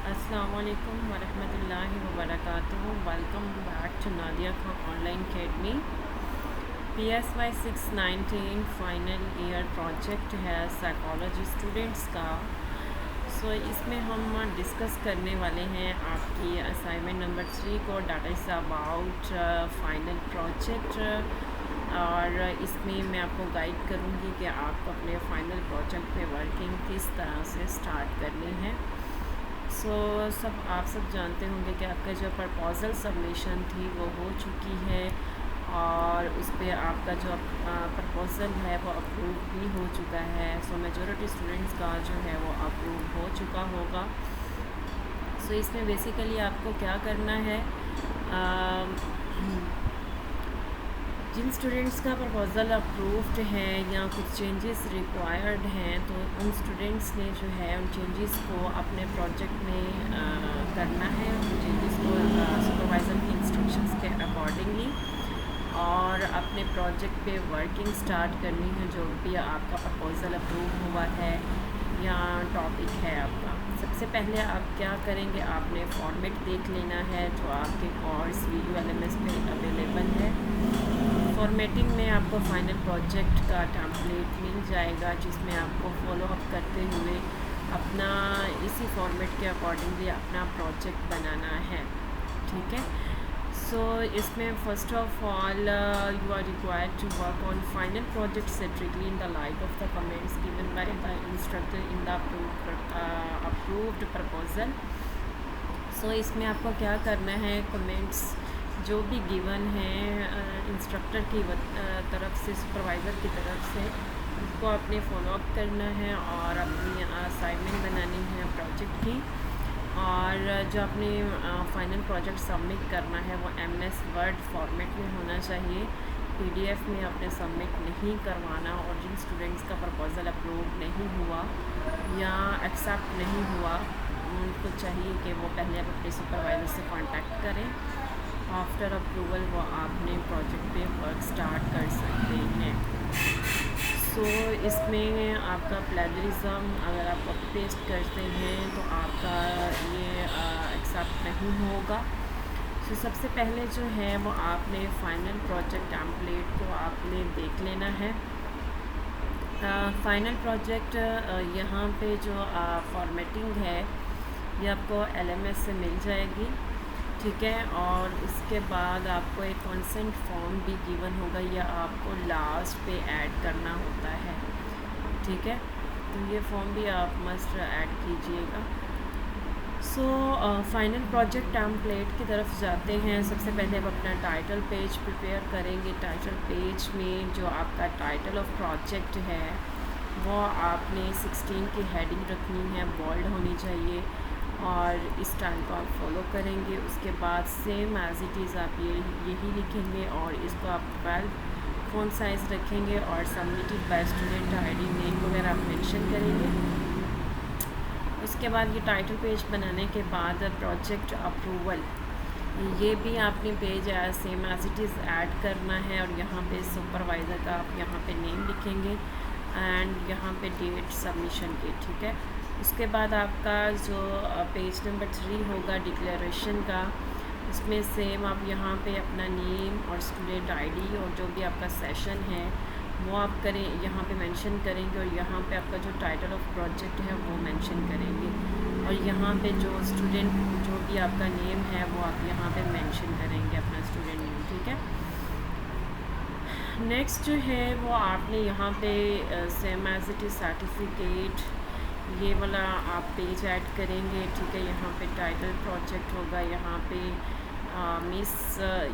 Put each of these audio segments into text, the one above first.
अस्सलाम वालेकुम वरहमतुल्लाहि वबरकातुहू। Welcome back to Nadia Khan online academy. PSY 619 final year project है साइकोलॉजी स्टूडेंट्स का। इसमें हम डिस्कस करने वाले हैं आपकी असाइनमेंट नंबर 3 को, data is about final project. और इसमें मैं आपको गाइड करूँगी कि आपको अपने फ़ाइनल प्रोजेक्ट पे वर्किंग किस तरह से स्टार्ट करनी है। आप सब जानते होंगे कि आपका जो प्रपोज़ल सबमिशन थी वो हो चुकी है और उस पर आपका जो प्रपोज़ल है वो अप्रूव भी हो चुका है। मेजॉरिटी स्टूडेंट्स का जो है वो अप्रूव हो चुका होगा। इसमें बेसिकली आपको क्या करना है, जिन स्टूडेंट्स का प्रपोज़ल अप्रूव्ड है या कुछ चेंजेस रिक्वायर्ड हैं, तो उन स्टूडेंट्स ने जो है उन चेंजेस को अपने प्रोजेक्ट में करना है। उन चेंजेस को सुपरवाइज़र की इंस्ट्रक्शंस के अकॉर्डिंगली और अपने प्रोजेक्ट पे वर्किंग स्टार्ट करनी है। जो भी आपका प्रपोज़ल अप्रूव हुआ है या टॉपिक है आपका, सबसे पहले आप क्या करेंगे, आपने फॉर्मेट देख लेना है जो आपके कोर्स वीडियो LMS पे अवेलेबल है। फॉर्मेटिंग में आपको फ़ाइनल प्रोजेक्ट का टेम्पलेट मिल जाएगा, जिसमें आपको फॉलो अप करते हुए अपना इसी फॉर्मेट के अकॉर्डिंगली अपना प्रोजेक्ट बनाना है। ठीक है। इसमें first of all you are required to work on final project strictly in the light of the comments given by the instructor in the approved proposal. इसमें आपको क्या करना है, कमेंट्स जो भी गिवन है इंस्ट्रक्टर की तरफ से, सुपरवाइज़र की तरफ से, उसको आपने फॉलो अप करना है और अपनी असाइनमेंट बनानी है प्रोजेक्ट की। और जो आपने फाइनल प्रोजेक्ट सबमिट करना है वो MS वर्ड फॉर्मेट में होना चाहिए, PDF में आपने सबमिट नहीं करवाना। और जिन स्टूडेंट्स का प्रपोज़ल अप्रूव नहीं हुआ या एक्सेप्ट नहीं हुआ, उनको चाहिए कि वो पहले अपने सुपरवाइज़र से कांटेक्ट करें। आफ्टर अप्रूवल वो आपने प्रोजेक्ट पे वर्क स्टार्ट कर सकते हैं। इसमें आपका प्लेजरिज्म अगर आप कॉपी पेस्ट करते हैं तो आपका ये एक्सेप्ट नहीं होगा। सबसे पहले जो है वो आपने फ़ाइनल प्रोजेक्ट टेम्पलेट को आपने देख लेना है। फ़ाइनल प्रोजेक्ट यहाँ पे जो फॉर्मेटिंग है ये आपको LMS से मिल जाएगी। ठीक है। और उसके बाद आपको एक कंसेंट फॉर्म भी गिवन होगा, या आपको लास्ट पे ऐड करना होता है। ठीक है। तो ये फॉर्म भी आप मस्ट ऐड कीजिएगा। फाइनल प्रोजेक्ट टेम्पलेट की तरफ जाते हैं। सबसे पहले आप अपना टाइटल पेज प्रिपेयर करेंगे। टाइटल पेज में जो आपका टाइटल ऑफ प्रोजेक्ट है वो आपने 16 की हेडिंग रखनी है, बोल्ड होनी चाहिए और इस टाइम को आप फॉलो करेंगे। उसके बाद सेम एज इट इज़ आप यही लिखेंगे और इसको आप 12 फ़ॉन्ट साइज़ रखेंगे और submitted by student ID name वगैरह आप मेंशन करेंगे। उसके बाद ये टाइटल पेज बनाने के बाद प्रोजेक्ट अप्रूवल, ये भी आपने page same as it is add करना है। और यहाँ पे सुपरवाइज़र का आप यहाँ पे नेम लिखेंगे एंड यहाँ पे डेट सबमिशन की। ठीक है। उसके बाद आपका जो पेज नंबर 3 होगा डिक्लेरेशन का, उसमें सेम आप यहाँ पे अपना नेम और स्टूडेंट ID और जो भी आपका सेशन है वो आप करें, यहाँ पे मेंशन करेंगे। और यहाँ पे आपका जो टाइटल ऑफ प्रोजेक्ट है वो मेंशन करेंगे। और यहाँ पे जो स्टूडेंट जो भी आपका नेम है वो आप यहाँ पे मेंशन करेंगे, अपना स्टूडेंट नेम। ठीक है। नेक्स्ट जो है वो आपने यहाँ पे same as it is certificate, ये वाला आप पेज ऐड करेंगे। ठीक है। यहाँ पे टाइटल प्रोजेक्ट होगा, यहाँ पे मिस,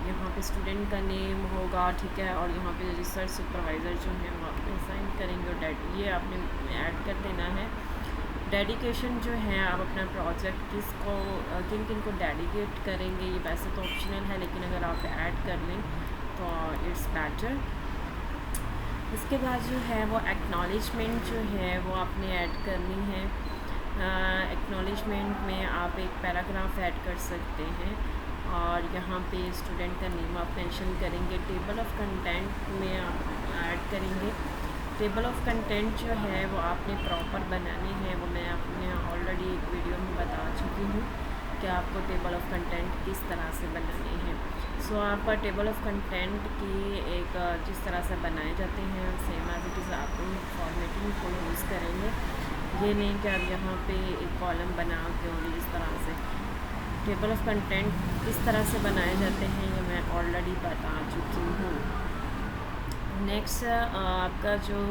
यहाँ पे स्टूडेंट का नेम होगा। ठीक है। और यहाँ पे रिसर्च सुपरवाइज़र जो है वो आपने साइन करेंगे और ये आपने ऐड कर देना है। डेडिकेशन जो है, आप अपना प्रोजेक्ट किन किन को डेडिकेट करेंगे, ये वैसे तो ऑप्शनल है, लेकिन अगर आप ऐड कर लें तो इट्स बेटर। इसके बाद जो है वो एक्नॉलेजमेंट जो है वो आपने ऐड करनी है। एक्नॉलेजमेंट में आप एक पैराग्राफ ऐड कर सकते हैं और यहाँ पे स्टूडेंट का नेम आप मेंशन करेंगे। टेबल ऑफ कंटेंट में आप ऐड करेंगे। टेबल ऑफ कंटेंट जो है वो आपने प्रॉपर बनाने हैं, वो मैं आपने ऑलरेडी एक वीडियो में बता चुकी हूँ। कि आपको टेबल ऑफ कंटेंट किस तरह से बनानी है। सो आप टेबल ऑफ कंटेंट की एक जिस तरह से बनाए जाते हैं सेम एज इट इज़ आप फॉर्मेटिंग को यूज़ करेंगे। ये नहीं कि आप यहाँ पे एक कॉलम बना के और इस तरह से टेबल ऑफ कंटेंट किस तरह से बनाए जाते हैं ये मैं ऑलरेडी बता चुकी हूँ। नेक्स्ट आपका जो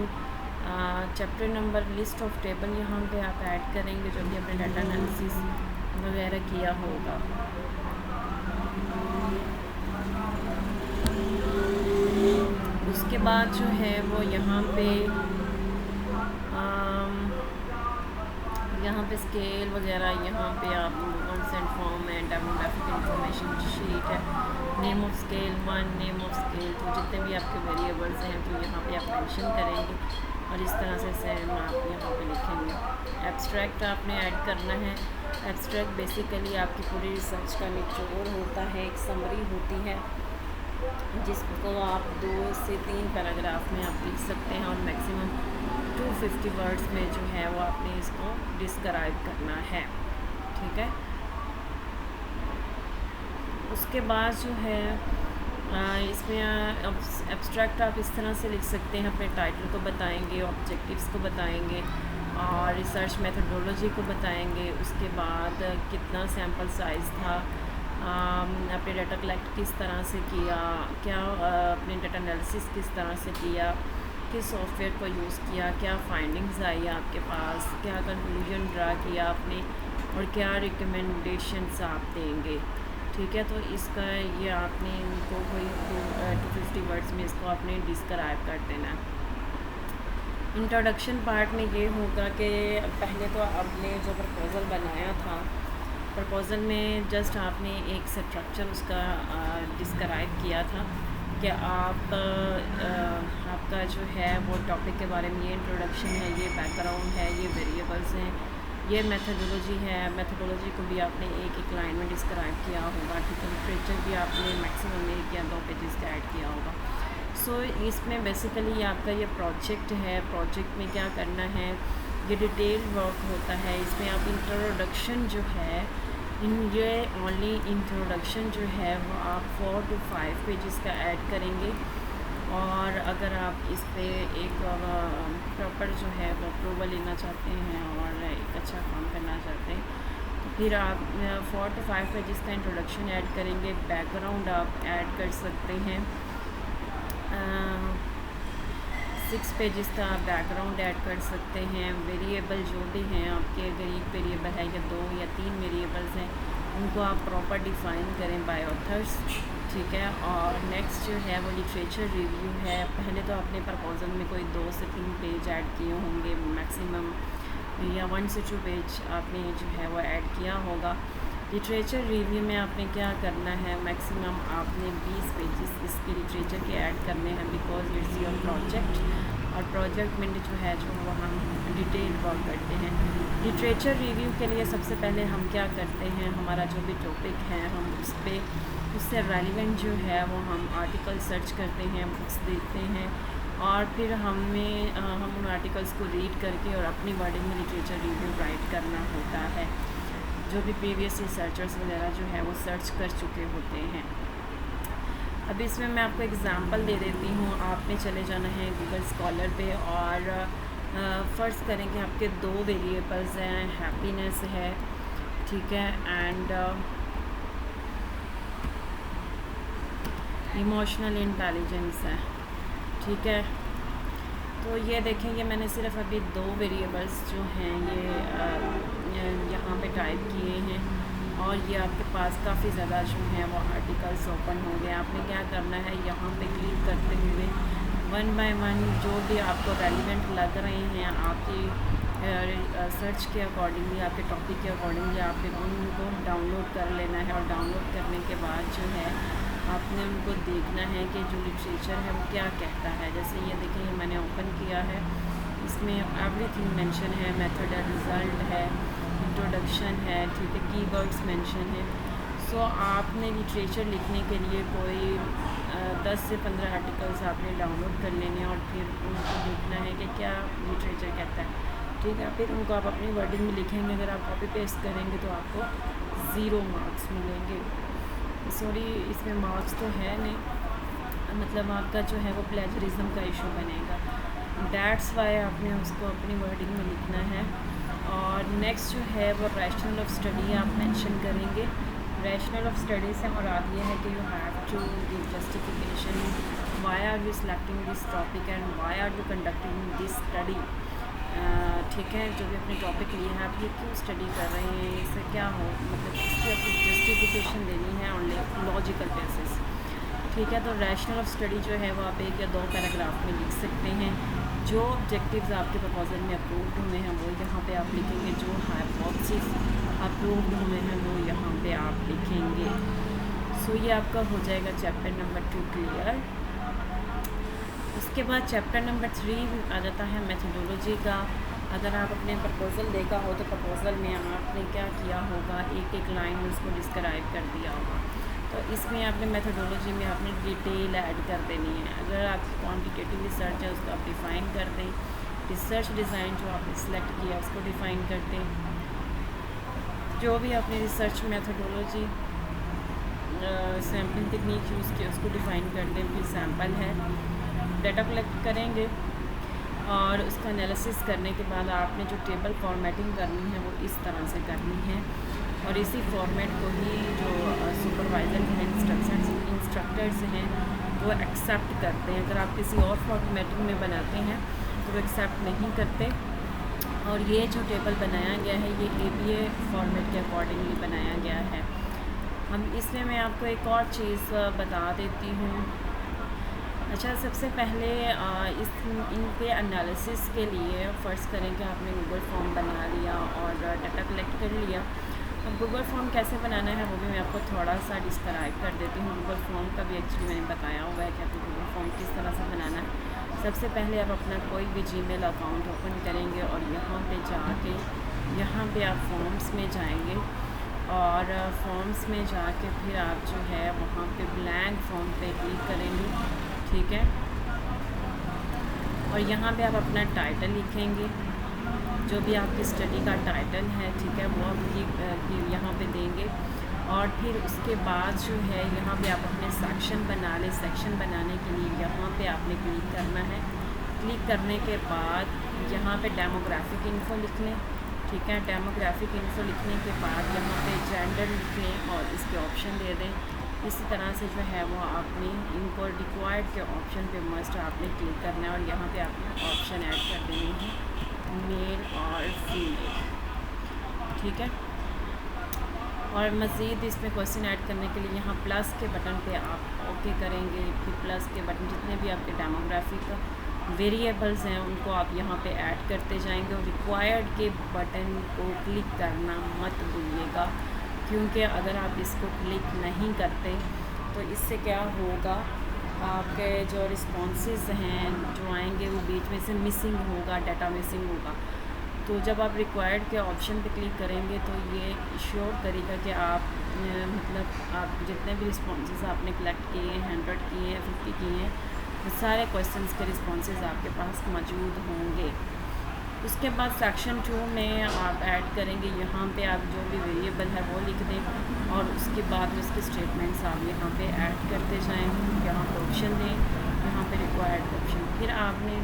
chapter number list of table यहाँ पे आप ऐड करेंगे जो भी आपने डाटा एनालिसिस वगैरह किया होगा। उसके बाद जो है वो यहाँ पे स्केल वगैरह, यहाँ पे आप कंसेंट फॉर्म है, डेमोग्राफिक इंफॉर्मेशन शीट है, name of scale 1, name of scale 2, जितने भी आपके वेरिएबल्स हैं तो यहाँ पे आप मेंशन करेंगे और इस तरह से सेम आप यहाँ पे लिखेंगे। एब्स्ट्रैक्ट आपने ऐड करना है। एब्स्ट्रैक्ट बेसिकली आपकी पूरी रिसर्च का निचोड़ होता है, एक समरी होती है जिसको आप 2 से 3 पैराग्राफ में आप लिख सकते हैं और मैक्सिमम 250 वर्ड्स में जो है वो आपने इसको डिस्क्राइब करना है। ठीक है। उसके बाद जो है इसमें एब्स्ट्रैक्ट आप इस तरह से लिख सकते हैं, अपने टाइटल को बताएंगे, ऑब्जेक्टिव्स को बताएंगे और रिसर्च मेथडोलॉजी को बताएंगे। उसके बाद कितना सैम्पल साइज़ था, आपने डाटा कलेक्ट किस तरह से किया, क्या अपने डाटा एनालिसिस किस तरह से किया, किस सॉफ्टवेयर को यूज़ किया, क्या फाइंडिंग्स आई आपके पास, क्या कंक्लूजन ड्रा किया आपने और क्या रिकमेंडेशंस आप देंगे। ठीक है। तो इसका ये आपने इनको कोई 250 वर्ड्स में इसको आपने डिस्क्राइब कर देना है। इंट्रोडक्शन पार्ट में ये होगा कि पहले तो आपने जो प्रपोज़ल बनाया था, प्रपोज़ल में जस्ट आपने एक स्ट्रक्चर उसका डिस्क्राइब किया था कि आपका जो है वो टॉपिक के बारे में ये इंट्रोडक्शन है, ये बैकग्राउंड है, ये वेरिएबल्स हैं, ये मेथडोलॉजी है। मेथडोलॉजी को भी आपने एक लाइन में डिस्क्राइब किया होगा। ठीक है। लिटरेचर भी आपने मैक्सिमम 1 या 2 पेजेस का ऐड किया होगा। सो इसमें बेसिकली आपका ये प्रोजेक्ट है। प्रोजेक्ट में क्या करना है, ये डिटेल वर्क होता है। इसमें आप इंट्रोडक्शन जो है ये ओनली इंट्रोडक्शन जो है वो आप 4 to 5 पेजेस का ऐड करेंगे और अगर आप इस पे एक प्रॉपर जो है वो अप्रूवल लेना चाहते हैं और एक अच्छा काम करना चाहते हैं तो फिर आप 4 to 5 पेजेस का इंट्रोडक्शन ऐड करेंगे। बैकग्राउंड आप ऐड कर सकते हैं, 6 पेजेस का बैकग्राउंड ऐड कर सकते हैं। वेरिएबल जो भी हैं आपके, अगर एक वेरिएबल है या 2 या 3 वेरिएबल्स हैं उनको आप प्रॉपर डिफ़ाइन करें बाय ऑथर्स। ठीक है। और नेक्स्ट जो है वो लिटरेचर रिव्यू है। पहले तो आपने प्रपोजल में कोई 2 से 3 पेज ऐड किए होंगे मैक्सिमम, या 1 से 2 पेज आपने जो है वो ऐड किया होगा। लिटरेचर रिव्यू में आपने क्या करना है, मैक्सिमम आपने 20 पेजेस इसके लिटरेचर के ऐड करने हैं बिकॉज इट्स योर प्रोजेक्ट और प्रोजेक्ट में जो है जो वो हम डिटेल वर्क करते हैं। लिटरेचर रिव्यू के लिए सबसे पहले हम क्या करते हैं, हमारा जो भी टॉपिक है हम उस पर उससे रेलिवेंट जो है वो हम आर्टिकल सर्च करते हैं, बुक्स देखते हैं और फिर हम उन आर्टिकल्स को रीड करके और अपनी वर्डिंग में लिटरेचर रिव्यू राइट करना होता है, जो भी प्रीवियस रिसर्चर्स वगैरह जो है वो सर्च कर चुके होते हैं। अब इसमें मैं आपको एग्ज़ाम्पल दे देती हूँ। आपने चले जाना है गूगल स्कॉलर पे और फ़र्ज़ करें कि आपके 2 वेरिएबल्स हैं, हैप्पीनेस है, ठीक है, एंड इमोशनल इंटेलिजेंस है। ठीक है। तो ये देखें, ये मैंने सिर्फ अभी 2 वेरिएबल्स जो हैं ये यहाँ पे टाइप किए हैं और ये आपके पास काफ़ी ज़्यादा जो है वो आर्टिकल्स ओपन हो गए। आपने क्या करना है, यहाँ पे क्लिक करते हुए 1 by 1 जो भी आपको रेलिवेंट लग रहे हैं आपकी सर्च के अकॉर्डिंगली, आपके टॉपिक के अकॉर्डिंगली आपने उनको डाउनलोड कर लेना है और डाउनलोड करने के बाद जो है आपने उनको देखना है कि जो लिटरेचर है वो क्या कहता है। जैसे ये देखें, ये मैंने ओपन किया है, इसमें एवरीथिंग मेंशन है, मेथड है, रिज़ल्ट है, इंट्रोडक्शन है, ठीक है, कीवर्ड्स मेंशन है। सो आपने लिटरेचर लिखने के लिए कोई 10 से 15 आर्टिकल्स आपने डाउनलोड कर लेने और फिर उनको देखना है कि क्या लिटरेचर कहता है। ठीक है। फिर उनको आप अपनी वर्डिंग में लिखेंगे। अगर आप कॉपी पेस्ट करेंगे तो आपको ज़ीरो मार्क्स मिलेंगे। सॉरी, इसमें मार्क्स तो है नहीं, मतलब आपका जो है वो प्लेजरिज्म का इशू बनेगा। दैट्स वाई आपने उसको अपनी वर्डिंग में लिखना है। और नेक्स्ट जो है वो रैशनल ऑफ स्टडी आप मेंशन करेंगे। रैशनल ऑफ स्टडी से मुराद ये है कि you have to give justification why are you selecting this topic and why are you conducting this study. ठीक है, जो भी अपने टॉपिक लिए हैं आप ये क्यों स्टडी कर रहे हैं, इससे क्या हो, मतलब इसकी अपनी जस्टिफिकेशन देनी है ऑन लॉजिकल बेसिस। ठीक है, तो रैशनल ऑफ स्टडी जो है वो आप 1 या 2 पैराग्राफ में लिख सकते हैं। जो ऑब्जेक्टिव्स आपके प्रपोजल में अप्रूव्ड हुए हैं वो यहाँ पे आप लिखेंगे, जो हाइपोथेसिस अप्रूव्ड हुए हैं वो यहाँ पे आप लिखेंगे। सो ये आपका हो जाएगा चैप्टर नंबर 2 क्लियर। उसके बाद चैप्टर नंबर 3 आ जाता है मेथोडोलॉजी का। अगर आप अपने प्रपोज़ल देखा हो तो प्रपोज़ल में आपने क्या किया होगा, एक एक लाइन में उसको डिस्क्राइब कर दिया होगा। तो इसमें आपने मेथोडोलॉजी में आपने डिटेल ऐड कर देनी है। अगर आपकी क्वांटिटेटिव रिसर्च है उसको आप डिफ़ाइन कर दें। रिसर्च डिज़ाइन जो आपने सेलेक्ट किया उसको डिफ़ाइन कर दें। जो भी आपने research methodology sampling technique use की उसको डिफ़ाइन कर दें। फिर सैम्पल है, डाटा कलेक्ट करेंगे और उसका एनालिसिस करने के बाद आपने जो टेबल फॉर्मेटिंग करनी है वो इस तरह से करनी है। और इसी फॉर्मेट को ही जो सुपरवाइज़र हैं, इंस्ट्रक्टर्स हैं वो एक्सेप्ट करते हैं। अगर आप किसी और फॉर्मेटिंग में बनाते हैं तो वो एक्सेप्ट नहीं करते। और ये जो टेबल बनाया गया है ये ABA फॉर्मेट के अकॉर्डिंगली बनाया गया है। हम इसमें मैं आपको एक और चीज़ बता देती हूँ। अच्छा, सबसे पहले इनके एनालिसिस के लिए फ़र्ज़ करें कि आपने गूगल फॉर्म बना लिया और डाटा कलेक्ट कर लिया। अब गूगल फॉर्म कैसे बनाना है वो भी मैं आपको थोड़ा सा डिस्क्राइब कर देती हूँ। गूगल फॉर्म का भी एक्चुअली मैंने बताया हुआ है कि आपको गूगल फॉर्म किस तरह से बनाना है। सबसे पहले आप अपना कोई भी जीमेल अकाउंट ओपन करेंगे और यहाँ पे जाके यहाँ पे आप फॉर्म्स में जाएंगे और फॉर्म्स में जाके फिर आप जो है वहाँ पे ब्लैंक फॉर्म पे क्लिक करेंगे। ठीक है, और यहाँ पे आप अपना टाइटल लिखेंगे, जो भी आपकी स्टडी का टाइटल है। ठीक है, वो आप यहाँ पे देंगे। और फिर उसके बाद जो है यहाँ पे आप अपने सेक्शन बना लें। सेक्शन बनाने के लिए यहाँ पे आपने क्लिक करना है। क्लिक करने के बाद यहाँ पे डेमोग्राफिक इन्फो लिख लें। ठीक है, डेमोग्राफिक इन्फो लिखने के बाद यहाँ पे जेंडर लिखें और इसके ऑप्शन दे दें। इसी तरह से जो है वो आपने इनको रिक्वायर्ड के ऑप्शन पे मस्ट आपने क्लिक करना है और यहाँ पे आपने ऑप्शन ऐड कर देने हैं मेल और फीमेल। ठीक है, और मज़ीद इसमें क्वेश्चन ऐड करने के लिए यहाँ प्लस के बटन पे आप ओके करेंगे। फिर प्लस के बटन जितने भी आपके डेमोग्राफिक वेरिएबल्स हैं उनको आप यहाँ पे ऐड करते जाएंगे। और रिक्वायर्ड के बटन को क्लिक करना मत भूलिएगा, क्योंकि अगर आप इसको क्लिक नहीं करते तो इससे क्या होगा, आपके जो रिस्पॉन्सेस हैं जो आएंगे वो बीच में से मिसिंग होगा, डाटा मिसिंग होगा। तो जब आप रिक्वायर्ड के ऑप्शन पे क्लिक करेंगे तो ये श्योर करेगा कि आप मतलब आप जितने भी रिस्पॉन्सेस आपने कलेक्ट किए हैं, 100 किए हैं, 50 किए हैं, वो सारे क्वेश्चंस के रिस्पॉन्सेस आपके पास मौजूद होंगे। उसके बाद सेक्शन 2 में आप ऐड करेंगे, यहाँ पे आप जो भी वेरिएबल है वो लिख दें और उसके बाद में उसके स्टेटमेंट्स आप यहाँ पे ऐड करते जाएँ। यहाँ पे ऑप्शन दें, यहाँ पे रिक्वायर्ड ऑप्शन। फिर आपने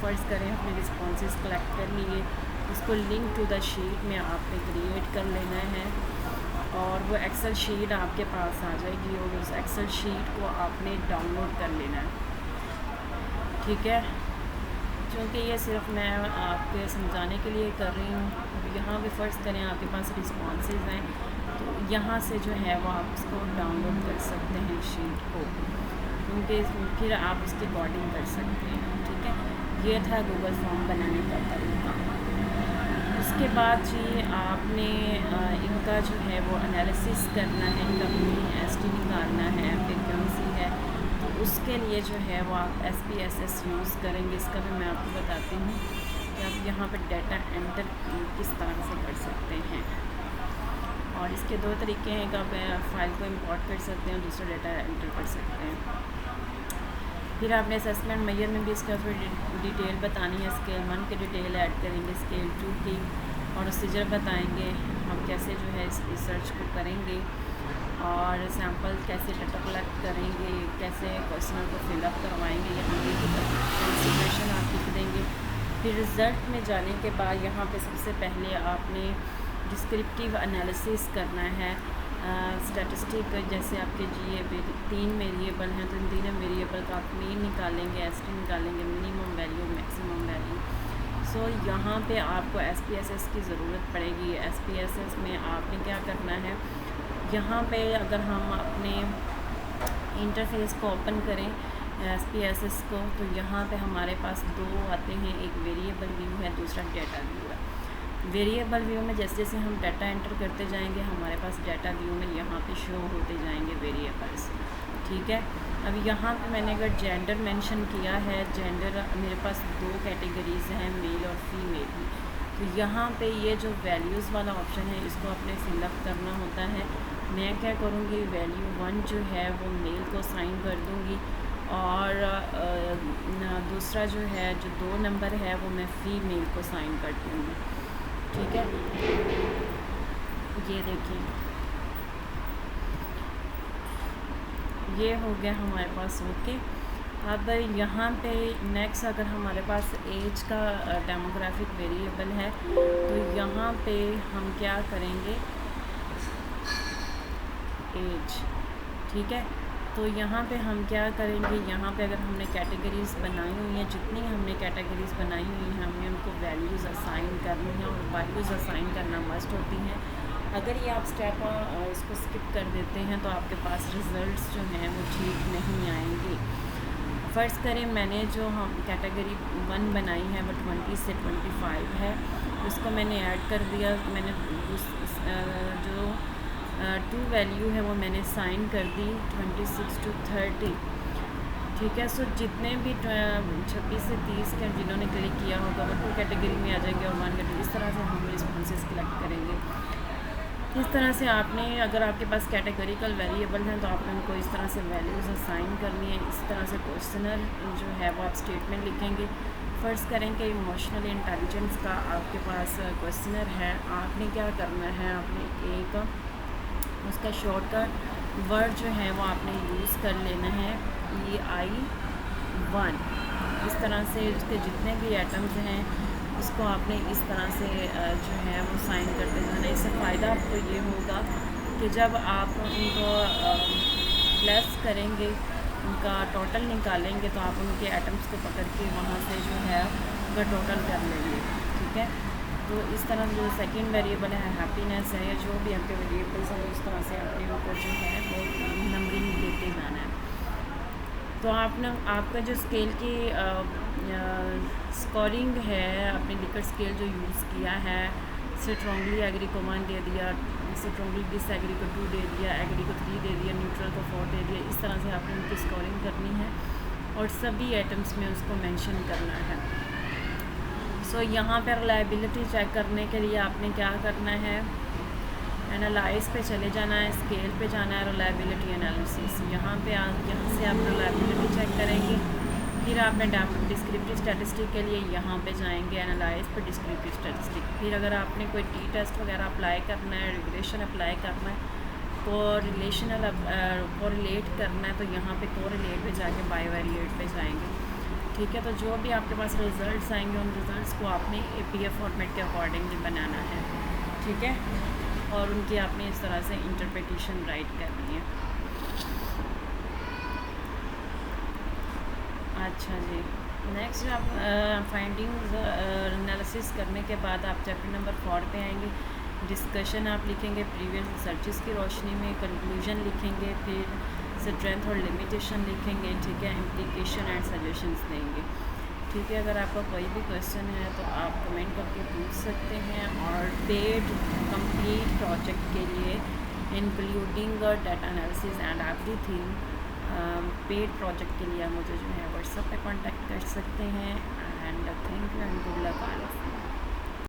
फ़र्ज़ करें अपने रिस्पॉन्सेस कलेक्ट कर लिए, उसको लिंक टू द शीट में आपने क्रिएट कर लेना है और वो एक्सेल शीट आपके पास आ जाएगी और उस एक्सेल शीट को आपने डाउनलोड कर लेना है। ठीक है, क्योंकि ये सिर्फ मैं आपके समझाने के लिए कर रही हूँ। यहाँ भी फ़र्ज़ करें आपके पास रिस्पॉन्सेज हैं तो यहाँ से जो है वो आप उसको डाउनलोड कर सकते हैं शीट को, क्योंकि फिर आप उसकी अकॉर्डिंग कर सकते हैं। ठीक है, ये था गूगल फॉर्म बनाने का तरीका। उसके बाद जी आपने इनका जो है वो एनालिसिस करना है, इनका मीन एसटी निकालना है, फ्रीक्वेंसी है, तो उसके लिए जो है वो आप SPSS यूज़ करेंगे। इसका भी मैं आपको बताती हूँ कि आप यहाँ पर डाटा एंटर किस तरह से कर सकते हैं। और इसके 2 तरीके हैं कि आप फाइल को इंपोर्ट कर सकते हैं और दूसरा डाटा एंटर कर सकते हैं। फिर आपने असेसमेंट मेजर में भी इसका डिटेल बतानी है। स्केल 1 की डिटेल ऐड करेंगे, स्केल 2 की, और प्रोसीजर बताएंगे हम कैसे जो है इस रिसर्च को करेंगे और सैम्पल कैसे डाटा कलेक्ट करेंगे, कैसे क्वेश्चन को फिलअप करवाएंगे, यहाँ पे कंसिडरेशन आप लिख देंगे। फिर रिज़ल्ट में जाने के बाद यहाँ पे सबसे पहले आपने डिस्क्रिप्टिव एनालिसिस करना है। स्टैटिस्टिक जैसे आपके GA 3 वेरिएबल हैं तो इन तीनों वेरिएबल का आप मीन निकालेंगे, एसटी निकालेंगे, मिनिमम वैल्यू, मैक्सिमम वैल्यू। सो यहाँ पे आपको SPSS की ज़रूरत पड़ेगी। SPSS में आपने क्या करना है, यहाँ पे अगर हम अपने इंटरफेस को ओपन करें SPSS को, तो यहाँ पे हमारे पास दो आते हैं, एक वेरिएबल व्यू है, दूसरा डेटा व्यू है। वेरिएबल व्यू में जैसे जैसे हम डाटा एंटर करते जाएंगे हमारे पास डाटा व्यू में यहाँ पे शो होते जाएंगे वेरिएबल्स, ठीक है। अब यहाँ पे मैंने अगर जेंडर मेंशन किया है, जेंडर मेरे पास दो कैटेगरीज़ हैं, मेल और फीमेल। तो यहाँ पे ये जो वैल्यूज़ वाला ऑप्शन है इसको अपने फिलअप करना होता है। मैं क्या करूँगी, वैल्यू 1 जो है वो मेल को साइन कर दूँगी और दूसरा जो है जो 2 नंबर है वो मैं फीमेल को साइन कर दूँगी, ठीक है। ये देखिए ये हो गया हमारे पास, ओके। अब यहाँ पे नेक्स्ट अगर हमारे पास एज का डेमोग्राफिक वेरिएबल है तो यहाँ पे हम क्या करेंगे, एज, ठीक है। तो यहाँ पे हम क्या करेंगे, यहाँ पे अगर हमने कैटेगरीज़ बनाई हुई हैं, जितनी हमने कैटेगरीज़ बनाई हुई हैं हमने उनको वैल्यूज़ असाइन करनी है और वैल्यूज़ असाइन करना मस्ट होती हैं। अगर ये आप स्टेप इसको स्किप कर देते हैं तो आपके पास रिज़ल्ट्स जो हैं वो ठीक नहीं आएंगे। फ़र्ज़ करें मैंने जो हम कैटेगरी 1 बनाई है वो 20 से 25 है, उसको मैंने ऐड कर दिया, मैंने जो 2 वैल्यू है वो मैंने साइन कर दी 26 to 30, ठीक है। सो जितने भी 26 से 30 के जिन्होंने क्लिक किया होगा वो 2 कैटेगरी में आ जाएंगे और 1 कैटेगरी। इस तरह से हम रिस्पॉन्सेस कलेक्ट करेंगे। इस तरह से आपने, अगर आपके पास कैटेगरिकल वेरिएबल हैं तो आपने उनको इस तरह से वैल्यूज़ असाइन करनी है। इस तरह से क्वेश्चनर जो है वो आप स्टेटमेंट लिखेंगे। फ़र्ज़ करें कि इमोशनल इंटेलिजेंस का आपके पास क्वेश्चनर है, आपने क्या करना है, आपने एक उसका शॉर्टकट वर्ड जो है वो आपने यूज़ कर लेना है, EI1। इस तरह से उसके जितने भी एटम्स हैं उसको आपने इस तरह से जो है वो साइन करते जाना। इससे फ़ायदा आपको ये होगा कि जब आप उनको प्लस करेंगे, उनका टोटल निकालेंगे तो आप उनके एटम्स को पकड़ के वहाँ से जो है उनका टोटल कर लेंगे, ठीक है। तो इस तरह जो सेकंड वेरिएबल है हैप्पीनेस है, या जो भी आपके वेरिएबल्स हैं इस तरह से आपने उनको जो है वो नंबरिंग देते जाना है। तो आपने आपका जो स्केल की स्कोरिंग है, आपने लिकर्ट स्केल जो यूज़ किया है, स्ट्रॉन्गली एग्री को 1 दे दिया, स्ट्रॉन्गली डिसएग्री को 2 दे दिया, एग्री को 3 दे दिया, न्यूट्रल को 4 दे दिया। इस तरह से आपने उनकी स्कोरिंग करनी है और सभी एटम्स में उसको मेंशन करना है। सो यहाँ पर रिलायबिलिटी चेक करने के लिए आपने क्या करना है, एनालाइज पे चले जाना है, स्केल पे जाना है, रिलायबिलिटी एनालिसिस। यहाँ से आप रिलायबिलिटी चेक करेंगे। फिर आपने डिस्क्रिप्टिव स्टैटिस्टिक के लिए यहाँ पे जाएंगे, एनालाइज पे डिस्क्रिप्टिव स्टैटिस्टिक। फिर अगर आपने कोई टी टेस्ट वगैरह अप्लाई करना है, रिग्रेशन अप्लाई करना है, कोरिलेट करना है, तो यहाँ पे कोरिलेट पे जाके बाइवेरिएट पे जाएंगे, ठीक है। तो जो भी आपके पास रिज़ल्ट्स आएंगे उन रिज़ल्ट्स को आपने APA फॉर्मेट के अकॉर्डिंगली बनाना है, ठीक है, और उनकी आपने इस तरह से इंटरप्रिटेशन राइट करनी है। अच्छा जी, नेक्स्ट आप फाइंडिंग्स एनालिसिस करने के बाद आप चैप्टर नंबर 4 पे आएंगे। डिस्कशन आप लिखेंगे प्रीवियस रिसर्चेस की रोशनी में, कंक्लूजन लिखेंगे, फिर स्ट्रेंथ और लिमिटेशन लिखेंगे, ठीक है, इम्प्लीकेशन एंड सजेशंस देंगे, ठीक है। अगर आपका कोई भी क्वेश्चन है तो आप कमेंट करके पूछ सकते हैं। और पेड कंप्लीट प्रोजेक्ट के लिए including data analysis and everything, paid project के लिए मुझे जो है व्हाट्सएप पे कांटेक्ट कर सकते हैं। And thank you and good luck all of you.